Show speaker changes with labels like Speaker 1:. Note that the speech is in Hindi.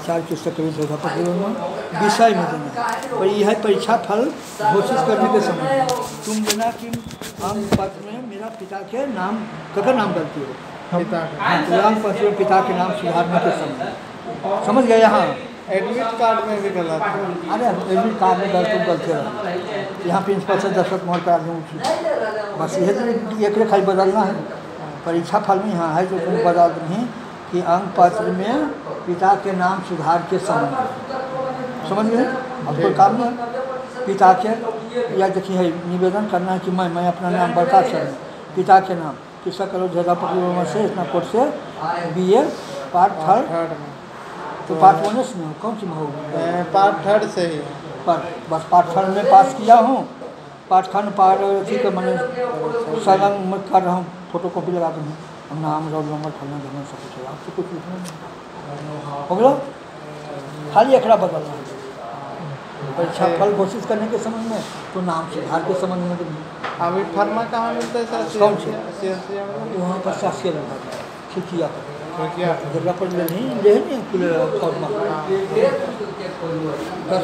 Speaker 1: चार पुस्तक विषय में देना पर यह है परीक्षा फल घोषित करने के समय तुम देना कि अंक पत्र में मेरा पिता के नाम का नाम गलती हो अंक पत्र में पिता के नाम सुधारने के समय समझ गए। यहाँ
Speaker 2: एडमिट कार्ड में भी गलत है।
Speaker 1: अरे एडमिट कार्ड में गलती रहा यहाँ प्रिंसिपल से दस्तखत मोहर करा दूँ बस यह एक खाली बदलना है। परीक्षा फल में यहाँ है जो तुम बता दें कि अंक पत्र में पिता के नाम सुधार के समय समझ गए। अब कोई काम नहीं पिता के या देखिए है निवेदन करना है कि मैं अपना नाम बता सकूँ पिता के नाम किस्सा करो ज़्यादा पकड़ से इतना कोर्स से BA पार्ट थर्ड में तो पार्ट 1 में कौन सी में होगा
Speaker 2: पार्ट 3 से ही
Speaker 1: बस पार्ट 3 में पास किया हूँ। पार्ट खंड पार्ट ठीक है मैंने सलंग मैं कर रहा हूँ फोटो कॉपी लगा दूँ हम नाम रोल नंबर फलना देना सब कुछ है आपको कुछ लिखना हो गया खाली एकड़ा बदलना है। परीक्षा फल घोषित करने के संबंध में तो नाम सुधार के संबंध में
Speaker 2: अभी फर्मा कहाँ मिलता है सर?
Speaker 1: कौन सी वहाँ पर शासकीय खिड़किया जगह पर ले खुले फॉर्मा 10